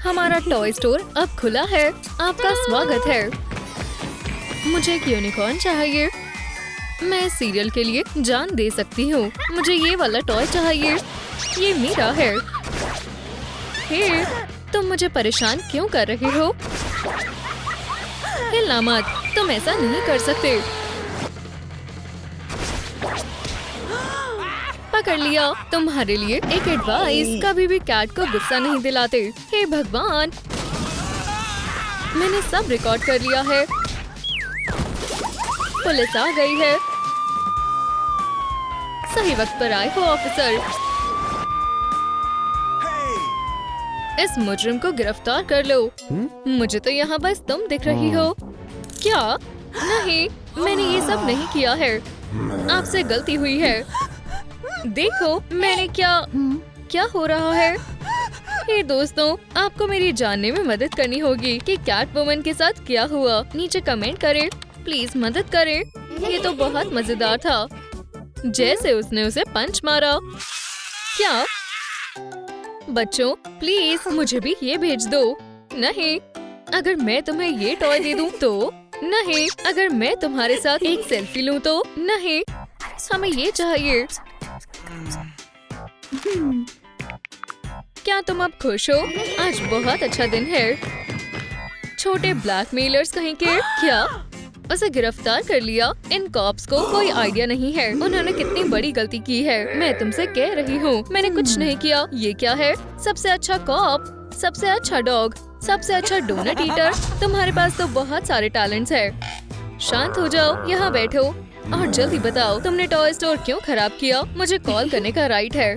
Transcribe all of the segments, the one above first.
हमारा toy store अब खुला है। आपका स्वागत है। मुझे एक यूनिकॉर्न चाहिए। मैं सीरियल के लिए जान दे सकती हूँ। मुझे ये वाला टॉय चाहिए। ये मेरा है। हे, तुम मुझे परेशान क्यों कर रहे हो? हिलना मत, तुम ऐसा नहीं कर सकते। पकड़ लिया। तुम्हारे लिए एक एडवाइस, कभी भी कैट को गुस्सा नहीं दिलाते। हे भगवान, मैंने सब रिकॉर्ड कर लिया है। पुलिस आ गई है। सही वक्त पर आए हो ऑफिसर। इस मुजरिम को गिरफ्तार कर लो। मुझे तो यहाँ बस तुम दिख रही हो। क्या? नहीं, मैंने ये सब नहीं किया है। आपसे गलती हुई है। देखो मैंने क्या हो रहा है। हे दोस्तों, आपको मेरी जानने में मदद करनी होगी कि कैट वुमन के साथ क्या हुआ। नीचे कमेंट करें, प्लीज मदद करें। ये तो बहुत मजेदार था, जैसे उसने उसे पंच मारा। क्या? बच्चों प्लीज मुझे भी ये भेज दो। नहीं, अगर मैं तुम्हें ये टॉय दे दूं तो? नहीं, अगर मैं तुम्हारे साथ एक सेल्फी लूं तो? नहीं, हमें ये चाहिए। क्या तुम अब खुश हो? आज बहुत अच्छा दिन है। छोटे ब्लैकमेलर्स कहीं के। क्या? उसे गिरफ्तार कर लिया। इन कॉप्स को कोई आइडिया नहीं है उन्होंने कितनी बड़ी गलती की है। मैं तुमसे कह रही हूँ, मैंने कुछ नहीं किया। ये क्या है? सबसे अच्छा कॉप, सबसे अच्छा डॉग, सबसे अच्छा डोनट ईटर। तुम्हारे पास तो बहुत सारे टैलेंट्स है। शांत हो जाओ, यहाँ बैठो और जल्दी बताओ तुमने टॉय स्टोर क्यों खराब किया? मुझे कॉल करने का राइट है।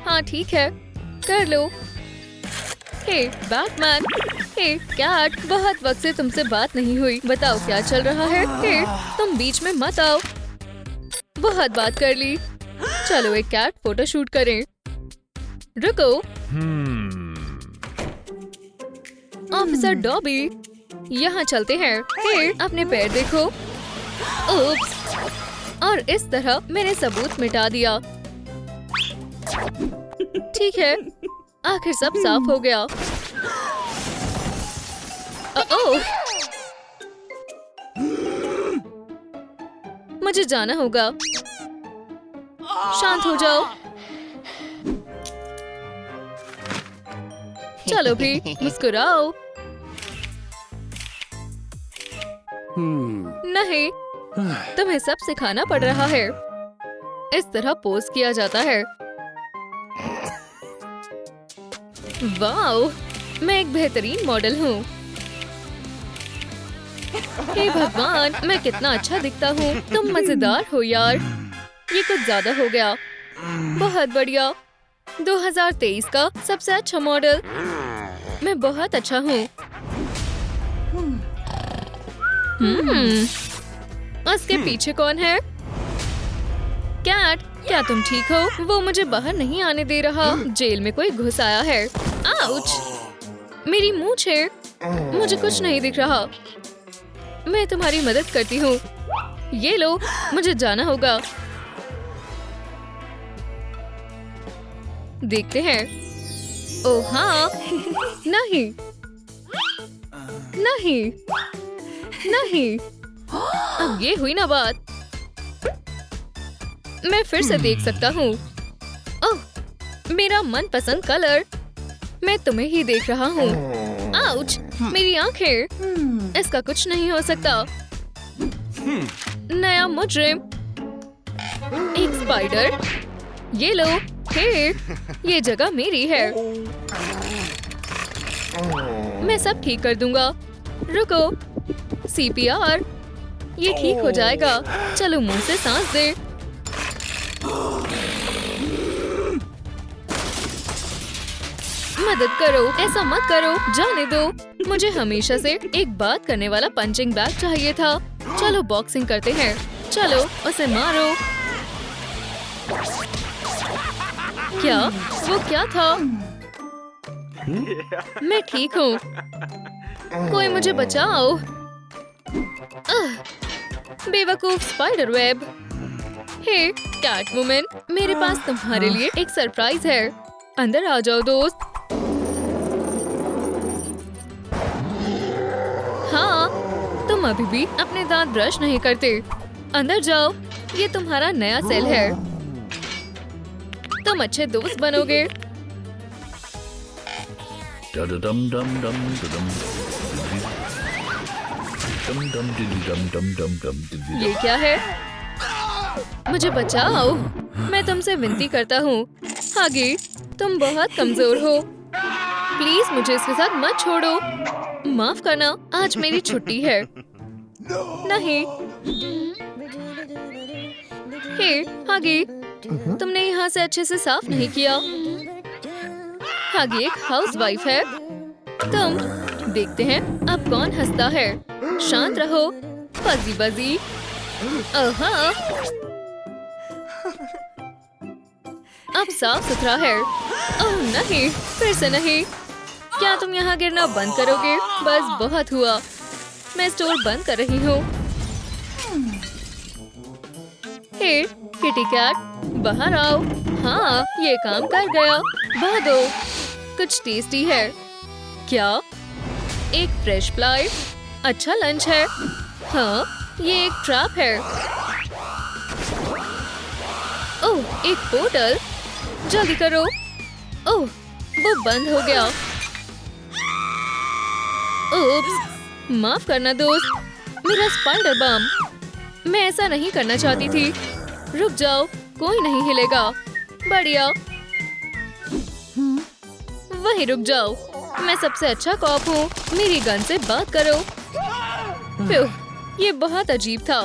हाँ ठीक है, कर लो। हे बैटमैन, हे कैट, बहुत वक्त से तुमसे बात नहीं हुई। बताओ क्या चल रहा है? हे, तुम बीच में मत आओ। बहुत बात कर ली। चलो एक कैट फोटो शूट करें। रुको। ऑफिसर डॉबी, यहाँ चलते हैं। हे, अपने पैर देखो। उप्स, और इस तरह मैंने सबूत मिटा दिया। ठीक है, आखिर सब साफ हो गया। ओह, मुझे जाना होगा। शांत हो जाओ। चलो भी मुस्कुराओ। नहीं, तुम्हें सब सिखाना पड़ रहा है। इस तरह पोज किया जाता है। वाओ, मैं एक बेहतरीन मॉडल हूँ। हे भगवान, मैं कितना अच्छा दिखता हूँ। तुम मजेदार हो यार। ये कुछ ज्यादा हो गया। बहुत बढ़िया। 2023 का सबसे अच्छा मॉडल। मैं बहुत अच्छा हूँ। उसके पीछे कौन है? कैट, क्या तुम ठीक हो? वो मुझे बाहर नहीं आने दे रहा। जेल में कोई घुस आया है। आउच! मेरी मूंछ है। मुझे कुछ नहीं दिख रहा। मैं तुम्हारी मदद करती हूँ। ये लो, मुझे जाना होगा। देखते हैं। ओह हाँ। नहीं, नहीं, नहीं। अब ये हुई ना बात। मैं फिर से देख सकता हूँ। ओह, मेरा मनपसंद कलर। मैं तुम्हें ही देख रहा हूँ। आउच! मेरी आंखें। इसका कुछ नहीं हो सकता। नया मुजरिम, एक स्पाइडर। ये लो। हे, ये जगह मेरी है। मैं सब ठीक कर दूंगा। रुको। CPR, ये ठीक हो जाएगा। चलो मुंह से सांस दे। मदद करो, ऐसा मत करो, जाने दो। मुझे हमेशा से एक बात करने वाला पंचिंग बैग चाहिए था। चलो बॉक्सिंग करते हैं। चलो उसे मारो। क्या? वो क्या था? मैं ठीक हूँ। कोई मुझे बचाओ। बेवकूफ स्पाइडर वेब। हे कैट वुमन, मेरे पास तुम्हारे लिए एक सरप्राइज है। अंदर आ जाओ दोस्त। तुम अभी भी अपने दांत ब्रश नहीं करते। अंदर जाओ, ये तुम्हारा नया सेल है। तुम अच्छे दोस्त बनोगे। ये क्या है? मुझे बचाओ, मैं तुमसे विनती करता हूँ। हागी, तुम बहुत कमजोर हो। प्लीज मुझे इसके साथ मत छोड़ो। माफ करना, आज मेरी छुट्टी है। नहीं। हे, हागी, तुमने यहाँ से अच्छे से साफ नहीं किया। हागी एक हाउसवाइफ है। तुम देखते हैं अब कौन हंसता है। शांत रहो, फजी बजी। अब साफ सुथरा है। ओह नहीं, फिर से नहीं। क्या तुम यहाँ गिरना बंद करोगे? बस बहुत हुआ। मैं स्टोर बंद कर रही हूँ। हे किटी कैट, बाहर आओ। हाँ, ये काम कर गया। भागो। कुछ टेस्टी है क्या? एक फ्रेश फ्लाई। अच्छा लंच है। हाँ, ये एक ट्रैप है। ओह, एक पोर्टल। जल्दी करो। ओह, वो बंद हो गया। ओप्स, माफ करना दोस्त, मेरा स्पाइडर बम। मैं ऐसा नहीं करना चाहती थी। रुक जाओ, कोई नहीं हिलेगा। बढ़िया। वहीं रुक जाओ, मैं सबसे अच्छा कॉप हूँ। मेरी गन से बात करो। फ्यू, ये बहुत अजीब था।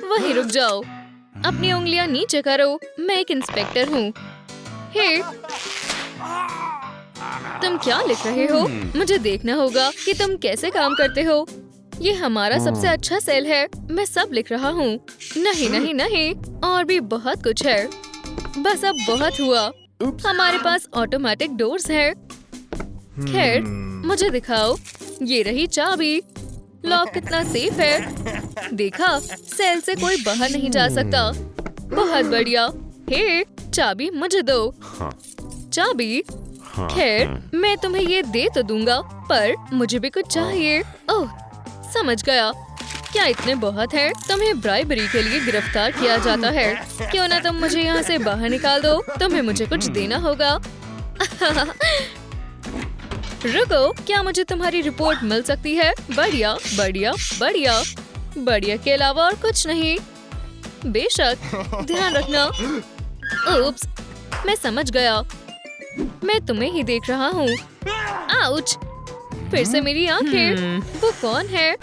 वहीं रुक जाओ, अपनी उंगलियां नीचे करो। मैं एक इंस्पेक्टर हूँ। हे, तुम क्या लिख रहे हो? मुझे देखना होगा कि तुम कैसे काम करते हो। ये हमारा सबसे अच्छा सेल है। मैं सब लिख रहा हूँ। नहीं नहीं नहीं, और भी बहुत कुछ है। बस अब बहुत हुआ। हमारे पास ऑटोमेटिक डोर्स है। खैर, मुझे दिखाओ। ये रही चाबी। लॉक कितना सेफ है। देखा, सेल से कोई बाहर नहीं जा सकता। बहुत बढ़िया। हे, चाबी मुझे दो। चाबी? खैर, मैं तुम्हें ये दे तो दूंगा, पर मुझे भी कुछ चाहिए। ओह, समझ गया। क्या इतने बहुत हैं? तुम्हें ब्राइबरी के लिए गिरफ्तार किया जाता है। क्यों ना तुम मुझे यहाँ से बाहर निकाल दो। तुम्हें मुझे कुछ देना होगा। रुको, क्या मुझे तुम्हारी रिपोर्ट मिल सकती है? बढ़िया बढ़िया बढ़िया। बढ़िया के अलावा और कुछ नहीं। बेशक, ध्यान रखना। उप्स, मैं समझ गया। मैं तुम्हें ही देख रहा हूँ। आउच! फिर से मेरी आंखें। वो कौन है?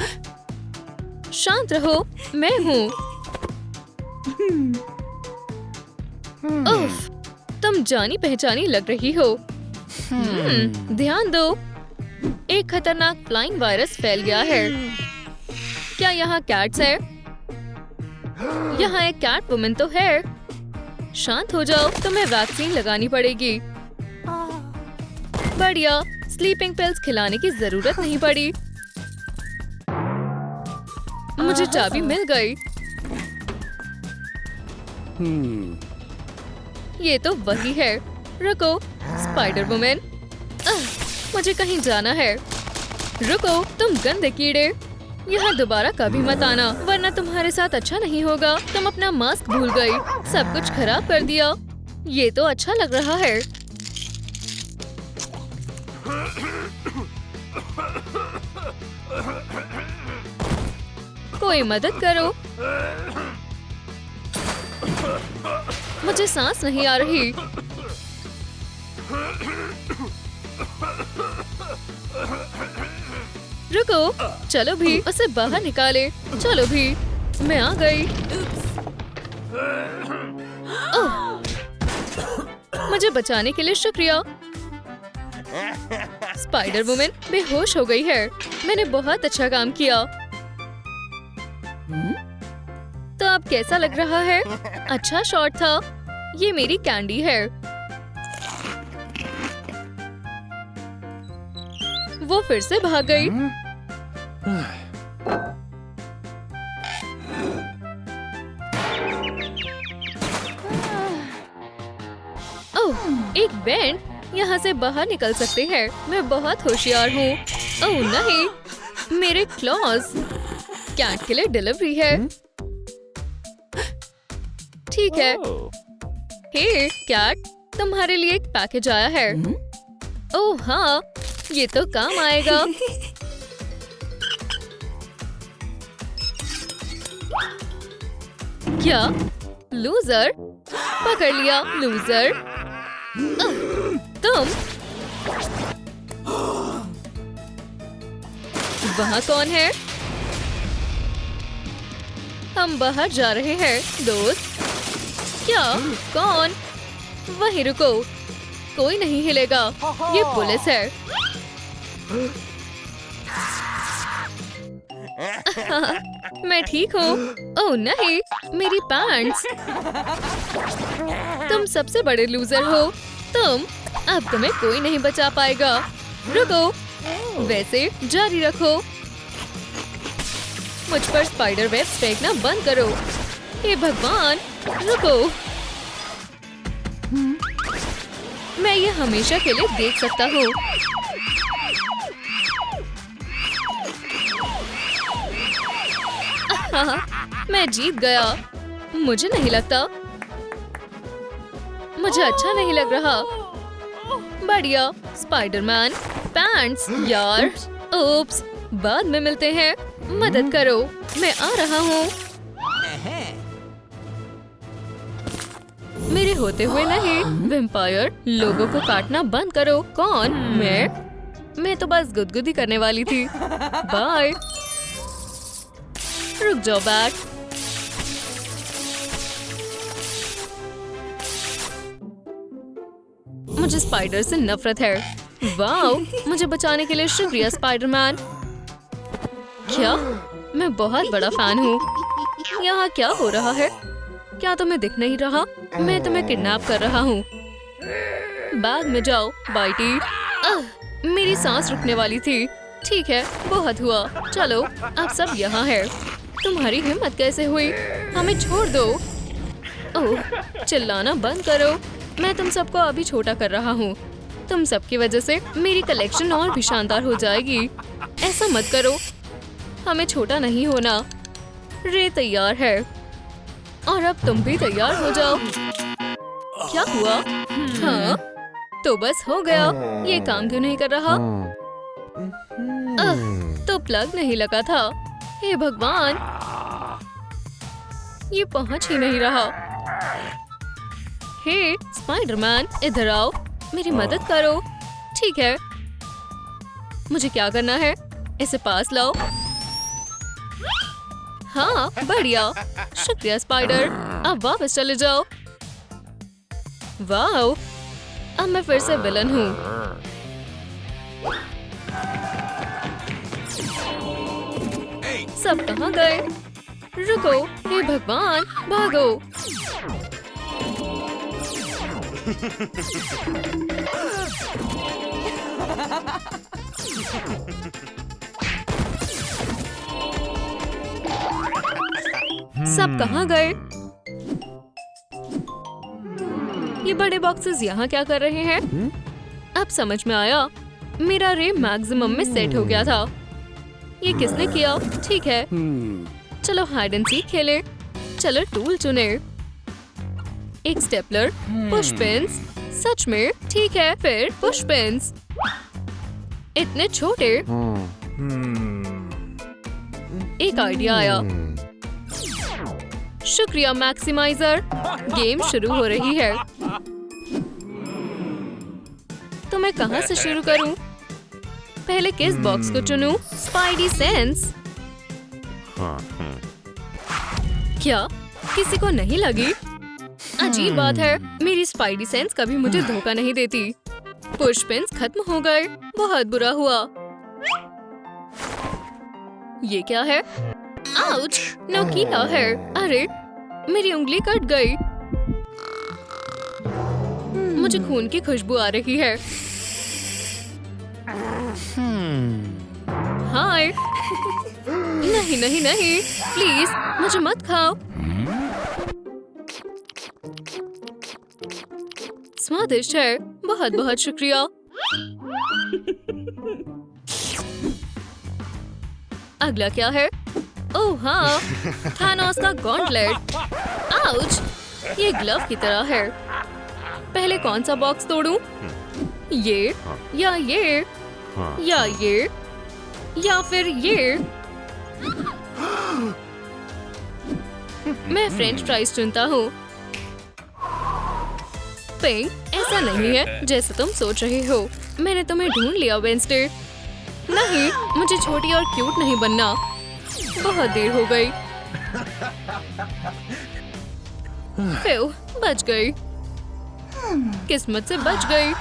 शांत रहो, मैं हूँ। उफ, तुम जानी पहचानी लग रही हो। ध्यान दो, एक खतरनाक फ्लाइंग वायरस फैल गया है। क्या यहाँ कैट्स है? यहाँ एक कैट वुमन तो है। शांत हो जाओ, तुम्हें वैक्सीन लगानी पड़ेगी। बढ़िया, स्लीपिंग पिल्स खिलाने की जरूरत नहीं पड़ी। मुझे चाबी मिल गई। ये तो वही है। रुको, स्पाइडर वुमन, मुझे कहीं जाना है। रुको, तुम गंदे कीड़े, यहाँ दोबारा कभी मत आना, वरना तुम्हारे साथ अच्छा नहीं होगा। तुम अपना मास्क भूल गई, सब कुछ खराब कर दिया। ये तो अच्छा लग रहा है। कोई मदद करो, मुझे सांस नहीं आ रही। रुको, चलो भी, उसे बाहर निकाले। चलो भी, मैं आ गई। ओह, मुझे बचाने के लिए शुक्रिया। स्पाइडर वुमन बेहोश हो गई है। मैंने बहुत अच्छा काम किया। तो अब कैसा लग रहा है? अच्छा शॉट था। ये मेरी कैंडी है। वो फिर से भाग गई। ओह, एक बेंट। यहाँ से बाहर निकल सकते हैं। मैं बहुत होशियार हूँ। ओह नहीं, मेरे क्लॉज। कैट के लिए डिलीवरी है। ठीक है। हे कैट, तुम्हारे लिए एक पैकेज आया है। ओह हाँ, ये तो काम आएगा। क्या? लूजर? पकड़ लिया लूजर। तुम वहाँ कौन है? हम बाहर जा रहे हैं दोस्त। क्या? कौन? वहीं रुको, कोई नहीं हिलेगा। ये पुलिस है। मैं ठीक हूँ। ओह नहीं, मेरी पैंट्स। तुम सबसे बड़े लूजर हो। अब तुम्हें कोई नहीं बचा पाएगा। रुको, वैसे जारी रखो। मुझ पर स्पाइडर वेब फेंकना बंद करो। हे भगवान, रुको। मैं ये हमेशा के लिए देख सकता हूँ। मैं जीत गया। मुझे नहीं लगता। मुझे अच्छा नहीं लग रहा। बढ़िया, स्पाइडरमैन पैंट्स यार। ओप्स, बाद में मिलते हैं। मदद करो, मैं आ रहा हूँ। मेरे होते हुए नहीं। वैम्पायर, लोगों को काटना बंद करो। कौन? मैं तो बस गुदगुदी करने वाली थी। बाय। रुक जाओ बैट। मुझे स्पाइडर से नफरत है। वाओ, मुझे बचाने के लिए शुक्रिया स्पाइडरमैन। क्या? मैं बहुत बड़ा फैन हूँ। यहाँ क्या हो रहा है? क्या तुम्हें दिख नहीं रहा? मैं तुम्हें किडनैप कर रहा हूँ। बैग में जाओ बाइटी। मेरी सांस रुकने वाली थी। ठीक है, बहुत हुआ। चलो, अब सब यहाँ है। तुम्हारी हिम्मत कैसे हुई? हमें छोड़ दो। ओह, चिल्लाना बंद करो। मैं तुम सबको अभी छोटा कर रहा हूँ। तुम सबकी वजह से मेरी कलेक्शन और भी शानदार हो जाएगी। ऐसा मत करो। हमें छोटा नहीं होना। रे तैयार है और अब तुम भी तैयार हो जाओ। क्या हुआ? हाँ, तो बस हो गया। ये काम क्यों नहीं कर रहा? तो प्लग नहीं लगा था। हे भगवान, ये पहुंच ही नहीं रहा। हे स्पाइडरमैन, इधर आओ, मेरी मदद करो। ठीक है, मुझे क्या करना है? इसे पास लाओ। हाँ, बढ़िया। शुक्रिया स्पाइडर। अब वापस चले जाओ। वाओ, अब मैं फिर से विलन हूँ। सब कहाँ गए? रुको, हे भगवान, भागो। सब कहाँ गए? ये बड़े बॉक्सेस यहाँ क्या कर रहे हैं? अब समझ में आया। मेरा रे मैक्सिमम में सेट हो गया था। ये किसने किया? ठीक है, चलो हाइड एंड सीक खेले। चलो टूल चुने। एक स्टेपलर, पुश पिन्स। सच में? ठीक है, फिर पुश पिन्स। इतने छोटे। एक आइडिया आया। शुक्रिया मैक्सिमाइजर। गेम शुरू हो रही है। तो मैं कहाँ से शुरू करूं? पहले किस बॉक्स को चुनूं? Spidey sense. क्या किसी को नहीं लगी? अजीब बात है, मेरी स्पाइडी सेंस कभी मुझे धोखा नहीं देती। पुश पिन्स खत्म हो गए। बहुत बुरा हुआ। ये क्या है? आउच, नोकीला है। अरे, मेरी उंगली कट गई। मुझे खून की खुशबू आ रही है। हाय। नहीं नहीं नहीं, प्लीज मुझे मत खाओ। स्वादिष्ट है, बहुत बहुत शुक्रिया। अगला क्या है? ओह हाँ, थानोस का गॉन्टलेट। आउच! ये ग्लव की तरह है। पहले कौन सा बॉक्स तोड़ूं? ये या ये या ये या फिर ये? मैं फ्रेंच फ्राइज चुनता हूँ। पिंक, ऐसा नहीं है जैसे तुम सोच रहे हो। मैंने तुम्हें ढूंढ लिया वेडनेसडे। नहीं, मुझे छोटी और क्यूट नहीं बनना। बहुत देर हो गई। फिर बच गई। किस्मत से बच गई।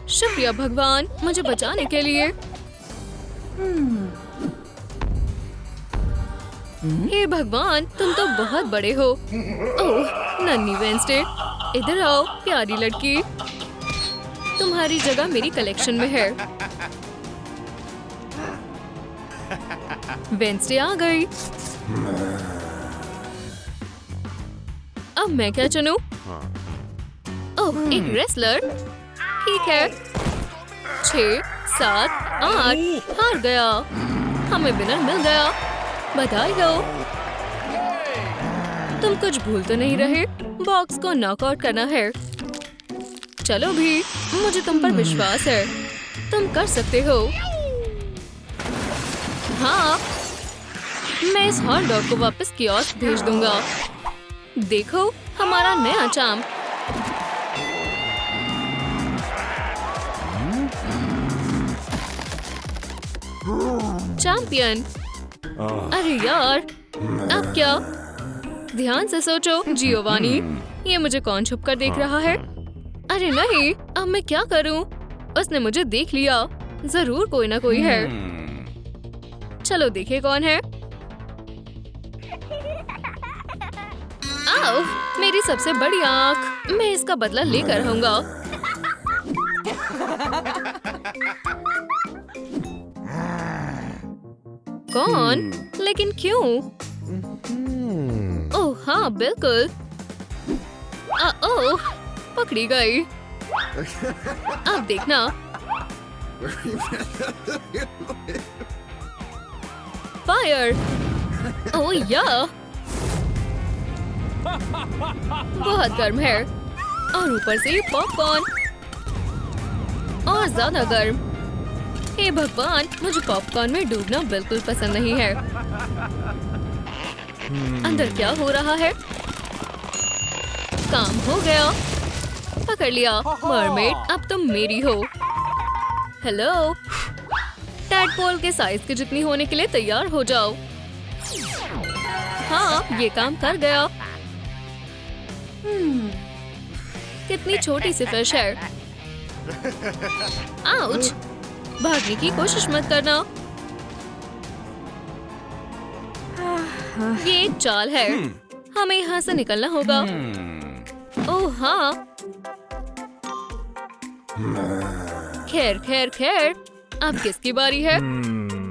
शुक्रिया भगवान मुझे बचाने के लिए। हे भगवान, तुम तो बहुत बड़े हो। ओह नन्ही वेडनेसडे, इधर आओ प्यारी लड़की। तुम्हारी जगह मेरी कलेक्शन में है। वेडनेसडे आ गई। अब मैं क्या चुनूं? ओह एक रेसलर। ठीक है। 6, 7, 8 हार गया। हमें विनर मिल गया। बधाई हो। तुम कुछ भूल तो नहीं रहे? बॉक्स को नॉकआउट करना है। चलो भी, मुझे तुम पर विश्वास है। तुम कर सकते हो। हाँ, मैं इस हॉट डॉग को वापस कियोस्क भेज दूंगा। देखो हमारा नया चाम। चैंपियन। अरे यार, अब क्या? ध्यान से सोचो जियोवानी। ये मुझे कौन छुप कर देख रहा है? अरे नहीं, अब मैं क्या करूं? उसने मुझे देख लिया। जरूर कोई ना कोई है। चलो देखे कौन है। आओ, मेरी सबसे बड़ी आंख। मैं इसका बदला लेकर रहूंगा। कौन? लेकिन क्यों? ओह हाँ बिल्कुल। ओह पकड़ी गई। अब देखना। फायर। ओह या, बहुत गर्म है। और ऊपर से पॉपकॉर्न और ज्यादा गर्म। हे भगवान, मुझे पॉपकॉर्न में डूबना बिल्कुल पसंद नहीं है। अंदर क्या हो रहा है? काम हो गया। पकड़ लिया। मरमेड, अब तुम मेरी हो। हेलो। टैडपोल के साइज के जितनी होने के लिए तैयार हो जाओ। हाँ, ये काम कर गया। कितनी छोटी सी फिश है। आउच! भागने की कोशिश मत करना। ये एक चाल है। हमें यहाँ से निकलना होगा। ओह हाँ। खैर खैर खैर, अब किसकी बारी है?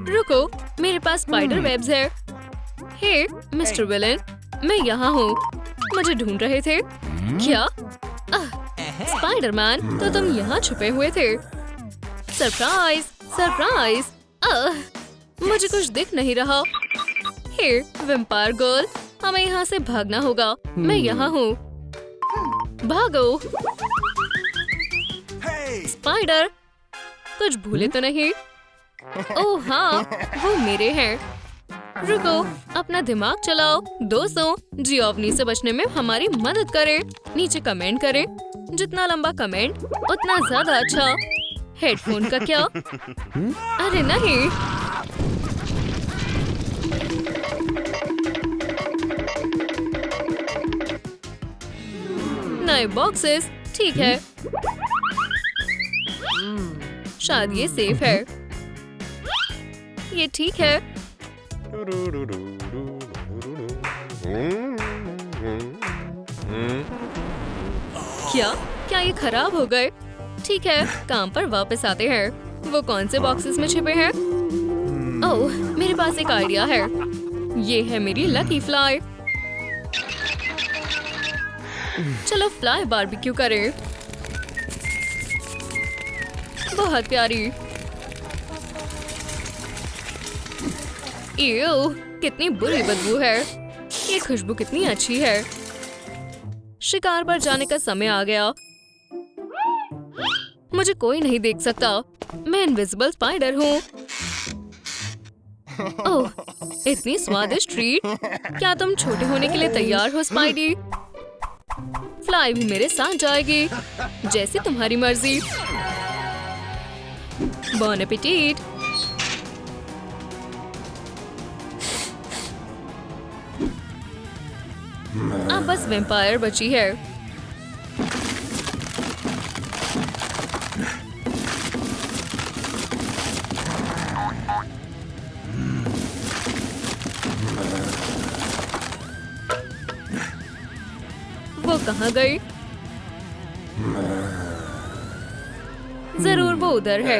रुको, मेरे पास स्पाइडर वेब्स है। हे मिस्टर विलन, मैं यहाँ हूँ। मुझे ढूंढ रहे थे क्या? स्पाइडरमैन, तो तुम यहाँ छुपे हुए थे। Surprise surprise. मुझे कुछ दिख नहीं रहा। हे वैम्पायर गर्ल, हमें यहाँ से भागना होगा। मैं यहाँ हूँ। भागो। स्पाइडर, कुछ भूले तो नहीं? ओह हाँ, वो मेरे हैं। रुको, अपना दिमाग चलाओ। दोस्तों, जियोवानी से बचने में हमारी मदद करें। नीचे कमेंट करें। जितना लंबा कमेंट उतना ज्यादा अच्छा। हेडफोन का क्या? अरे नहीं। नए बॉक्सेस। ठीक है, शायद ये सेफ है। ये ठीक है। क्या ये खराब हो गए? ठीक है, काम पर वापस आते हैं। वो कौन से बॉक्सेस में छिपे हैं? ओह, मेरे पास एक आइडिया है। ये है मेरी लकी फ्लाई। चलो फ्लाई बारबेक्यू करें। बहुत प्यारी। ईव, कितनी बुरी बदबू है। ये खुशबू कितनी अच्छी है। शिकार पर जाने का समय आ गया। मुझे कोई नहीं देख सकता। मैं इनविजिबल स्पाइडर हूँ। ओह, इतनी स्वादिष्ट ट्रीट। क्या तुम छोटे होने के लिए तैयार हो स्पाइडी? फ्लाई भी मेरे साथ जाएगी। जैसी तुम्हारी मर्जी। बॉन एपेटीट। अब बस वैम्पायर बची है। वो कहाँ गई? जरूर वो उधर है।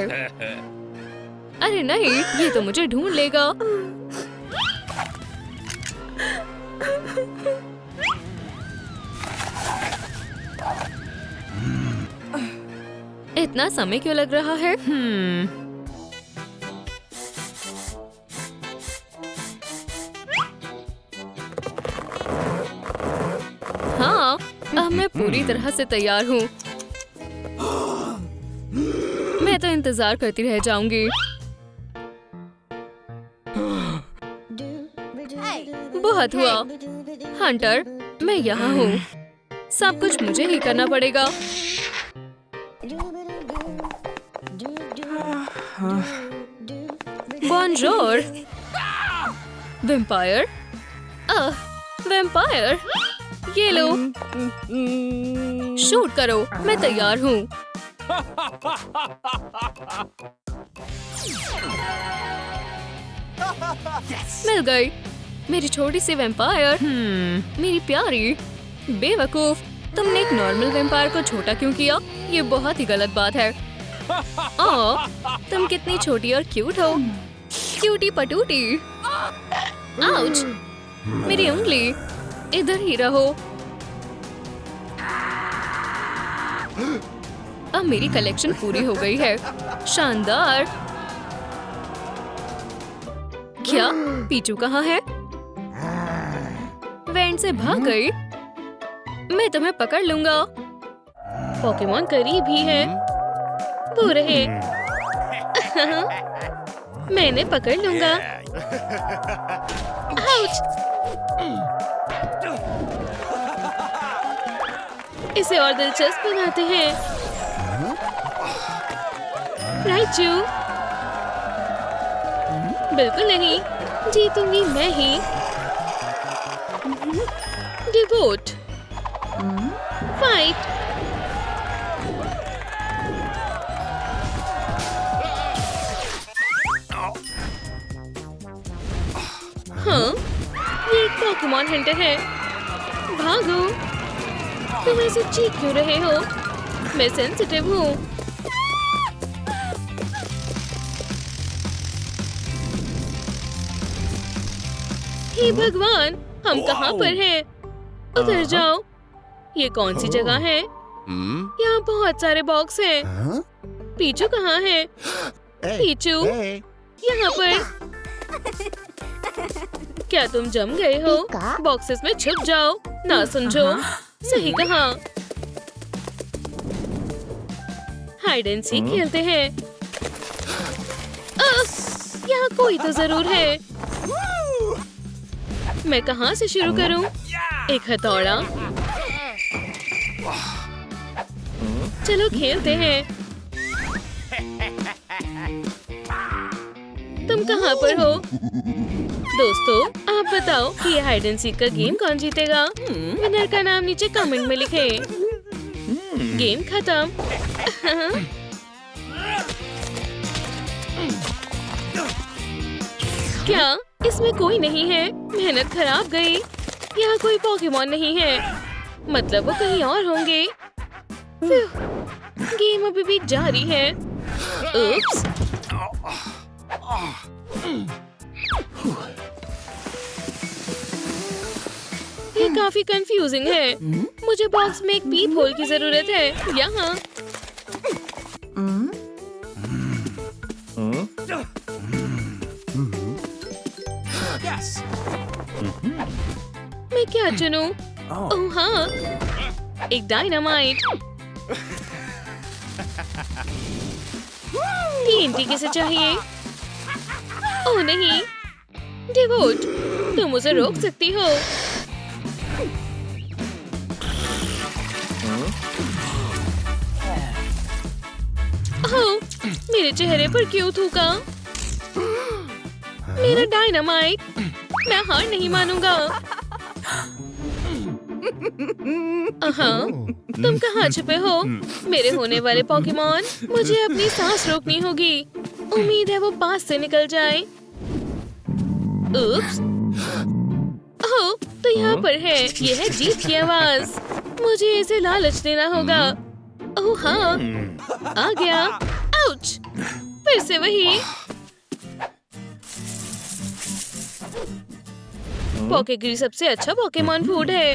अरे नहीं, ये तो मुझे ढूंढ लेगा। इतना समय क्यों लग रहा है? हाँ, अब मैं पूरी तरह से तैयार हूँ। मैं तो इंतजार करती रह जाऊंगी। बहुत हुआ। हंटर, मैं यहाँ हूँ। सब कुछ मुझे ही करना पड़ेगा। बॉनजोर। वैम्पायर? वैम्पायर, ये लो। शूट करो, मैं तैयार हूँ। मिल गई मेरी छोटी सी वैम्पायर। मेरी प्यारी। बेवकूफ, तुमने एक नॉर्मल वैम्पायर को छोटा क्यों किया? ये बहुत ही गलत बात है। तुम कितनी छोटी और क्यूट हो। क्यूटी पटूटी। आउच, मेरी उंगली। इधर ही रहो। अब मेरी कलेक्शन पूरी हो गई है। शानदार। क्या पीचू कहाँ है? वैन से भाग गई। मैं तुम्हें पकड़ लूंगा। पोकेमॉन करीब ही है। वो रहे। मैं इन्हें पकड़ लूंगा। आउच! इसे और दिलचस्प बनाते हैं। राइचू, बिल्कुल नहीं, जीतूंगी मैं ही। Devote, fight. हाँ, ये एक पोकेमॉन हंटर है। भागो। तुम ऐसे चीख क्यों रहे हो? मैं सेंसिटिव हूँ। हे भगवान, हम कहाँ पर हैं? उधर जाओ। ये कौन सी जगह है? यहाँ बहुत सारे बॉक्स हैं। पीचू कहाँ है? पीचू, यहाँ पर। क्या तुम जम गए हो? बॉक्सेस में छुप जाओ। ना समझो। सही कहा। हाइड एंड सीक खेलते हैं। यहाँ कोई तो जरूर है। मैं कहाँ से शुरू करूँ? एक हथौड़ा। चलो खेलते हैं। तुम कहाँ पर हो? दोस्तों, आप बताओ कि ये हाइड एंड सीक का गेम कौन जीतेगा? विनर का नाम नीचे कमेंट में लिखें। गेम खत्म। क्या इसमें कोई नहीं है? मेहनत खराब गई। यहाँ कोई पोकेमॉन नहीं है। मतलब वो कहीं और होंगे। गेम अभी भी जारी है। उप्स। ये काफी कंफ्यूजिंग है। मुझे बॉक्स में एक पीप होल की जरूरत है। यहाँ मैं क्या चुनूं? ओह हाँ, एक डायनामाइट। TNT किसे चाहिए? ओह नहीं, डिवोट, तुम उसे रोक सकती हो। ओह, मेरे चेहरे पर क्यों थूका? मेरा डायनामाइट, मैं हार नहीं मानूंगा। हाँ, तुम कहाँ छुपे हो? मेरे होने वाले पोकेमॉन, मुझे अपनी सांस रोकनी होगी। उम्मीद है वो पास से निकल जाए। उप्स, ओह, तो यहाँ पर है। ये है जीत की आवाज। मुझे इसे लालच देना होगा। ओह हाँ, आ गया। आउच, फिर से वही। पोकेग्री सबसे अच्छा पोकेमॉन फूड है।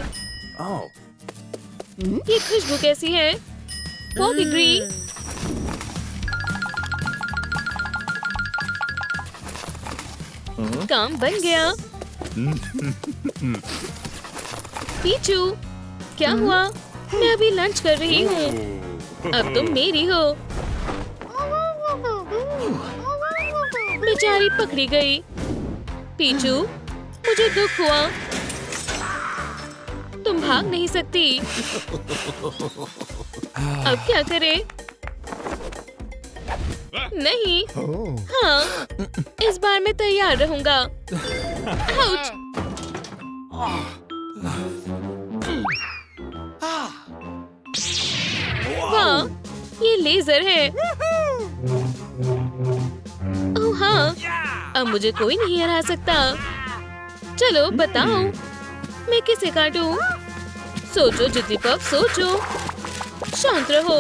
ये खुशबू कैसी है? पोकेग्री, काम बन गया। पीचू, क्या हुआ? मैं अभी लंच कर रही हूँ। अब तुम मेरी हो। बेचारी पकड़ी गई। पीचू, मुझे दुख हुआ। तुम भाग नहीं सकती। अब क्या करें? नहीं, हाँ, इस बार मैं तैयार रहूंगा। आउच! वाह, ये लेजर है। ओह हाँ, अब मुझे कोई नहीं हरा सकता। चलो बताओ, मैं किसे काटूं? सोचो जिग्लीपफ, सोचो। शांत रहो।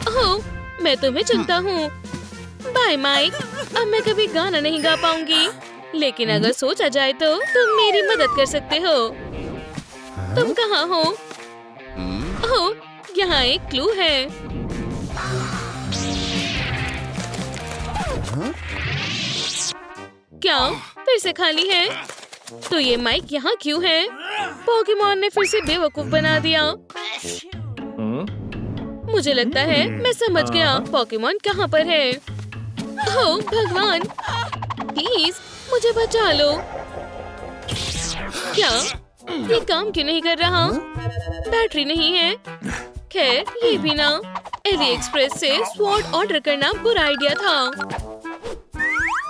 ओह, मैं तुम्हें चुनता हूँ। बाय माइक, अब मैं कभी गाना नहीं गा पाऊंगी, लेकिन अगर सोचा जाए तो तुम मेरी मदद कर सकते हो। तुम कहाँ हो? ओह, यहाँ एक क्लू है। क्या फिर से खाली है? तो ये माइक यहाँ क्यों है? पोकेमॉन ने फिर से बेवकूफ बना दिया। मुझे लगता है मैं समझ गया पोकेमॉन कहाँ पर है। ओह भगवान, प्लीज मुझे बचा लो। क्या ये काम क्यों नहीं कर रहा? बैटरी नहीं है। खैर, ये भी ना। AliExpress से स्वॉर्ड ऑर्डर करना बुरा आइडिया था।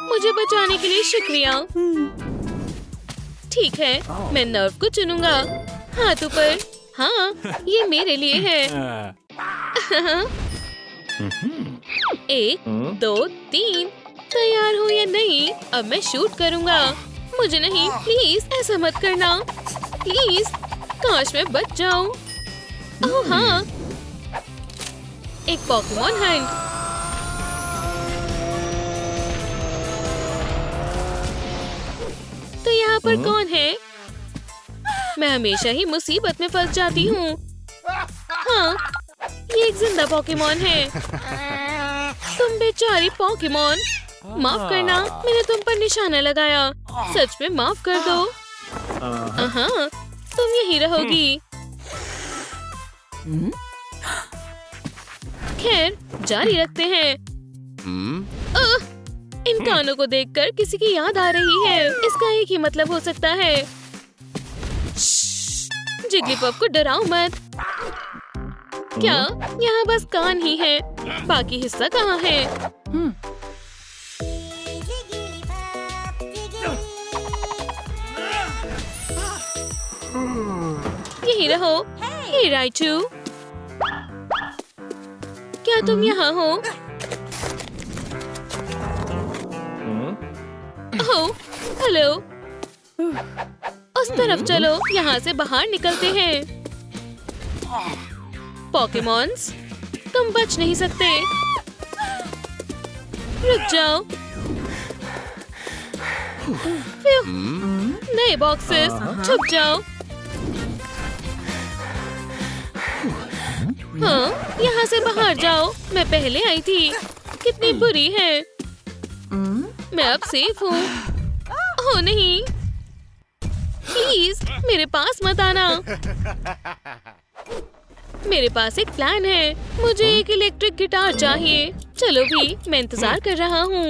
मुझे बचाने के लिए शुक्रिया। ठीक है, मैं नर्व को चुनूंगा। हाथ ऊपर। हाँ, ये मेरे लिए है। 1, 2, 3। तैयार हो या नहीं? अब मैं शूट करूंगा। मुझे नहीं, प्लीज ऐसा मत करना। प्लीज, काश मैं बच जाऊं। ओह हाँ, एक पोकेमॉन हंट। तो यहाँ पर कौन है? मैं हमेशा ही मुसीबत में फंस जाती हूँ। हाँ, ये एक जिंदा पोकेमॉन है। तुम बेचारी पोकेमॉन, माफ करना, मैंने तुम पर निशाना लगाया। सच में माफ कर दो। हाँ, तुम यही रहोगी। खैर, जारी रखते हैं। इन कानों को देखकर किसी की याद आ रही है। इसका एक ही मतलब हो सकता है। जिग्लीपफ को डराओ मत। क्या यहाँ बस कान ही है? बाकी हिस्सा कहाँ है? यही रहो। हे राइचू, क्या तुम यहाँ हो? ओह, हेलो। उस तरफ चलो, यहाँ से बाहर निकलते हैं। पोकेमॉन्स, तुम बच नहीं सकते। रुक जाओ। नए बॉक्सेस, छुप जाओ। हाँ, यहाँ से बाहर जाओ। मैं पहले आई थी। कितनी बुरी है। मैं अब सेफ हूँ। ओह नहीं, प्लीज मेरे पास मत आना। मेरे पास एक प्लान है। मुझे एक इलेक्ट्रिक गिटार चाहिए। चलो भी, मैं इंतजार कर रहा हूँ।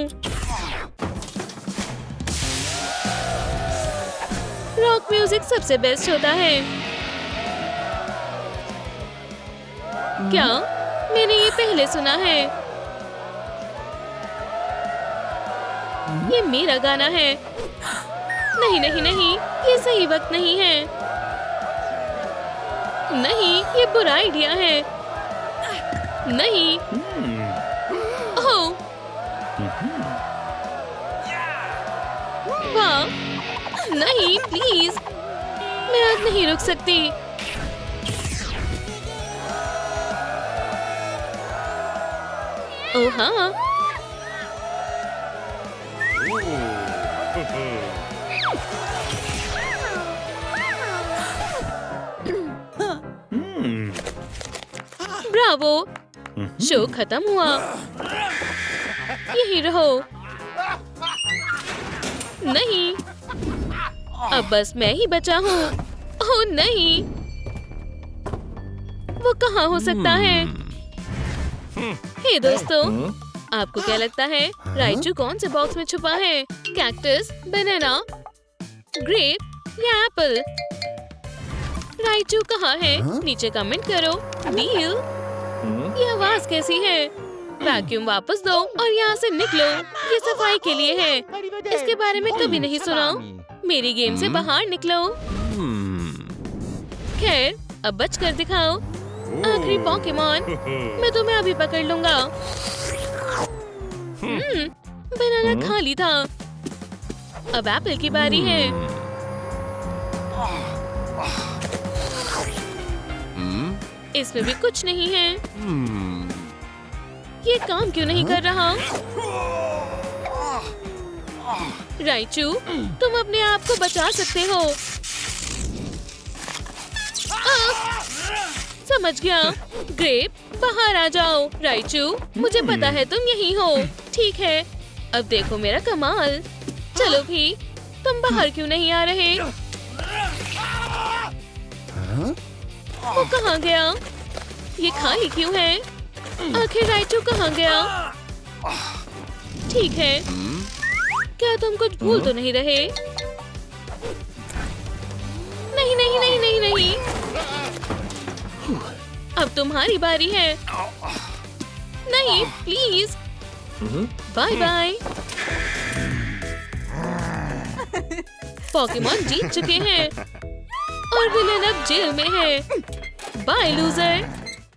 रॉक म्यूजिक सबसे बेस्ट होता है। क्या मैंने ये पहले सुना है? ये मेरा गाना है। नहीं नहीं नहीं, ये सही वक्त नहीं है। नहीं, ये बुरा आइडिया है। नहीं। ओह, वाह, नहीं प्लीज, मैं आज नहीं रुक सकती। ओह हाँ, ब्रावो, शो खत्म हुआ। यहीं रहो। नहीं, अब बस मैं ही बचा हूँ। ओह नहीं, वो कहाँ हो सकता है? हे दोस्तों, आपको क्या लगता है राइचू कौन से बॉक्स में छुपा है? कैक्टस, बनाना, ग्रेप या एप्पल? राइचू कहाँ है? नीचे कमेंट करो। डील। ये आवाज कैसी है? वैक्यूम वापस दो और यहाँ से निकलो। ये सफाई के लिए है। इसके बारे में कभी नहीं सुना। मेरी गेम से बाहर निकलो। खैर, अब बच कर दिखाओ। आखिरी पोकेमॉन, मैं तुम्हें अभी पकड़ लूंगा। बनाना खाली था। अब एप्पल की बारी है। इसमें भी कुछ नहीं है। ये काम क्यों नहीं कर रहा? राइचू, तुम अपने आप को बचा सकते हो। समझ गया। ग्रेप, बाहर आ जाओ। राइचू, मुझे पता है तुम यहीं हो। ठीक है, अब देखो मेरा कमाल। चलो भी, तुम बाहर क्यों नहीं आ रहे? वो कहाँ गया? ये खाली क्यों है? आखिर राइचू कहाँ गया? ठीक है, क्या तुम कुछ भूल तो नहीं रहे? नहीं नहीं नहीं नहीं नहीं, अब तुम्हारी बारी है। नहीं प्लीज, बाय बाय। पोकेमॉन जीत चुके हैं और विलेन अब जेल में है। Bye loser.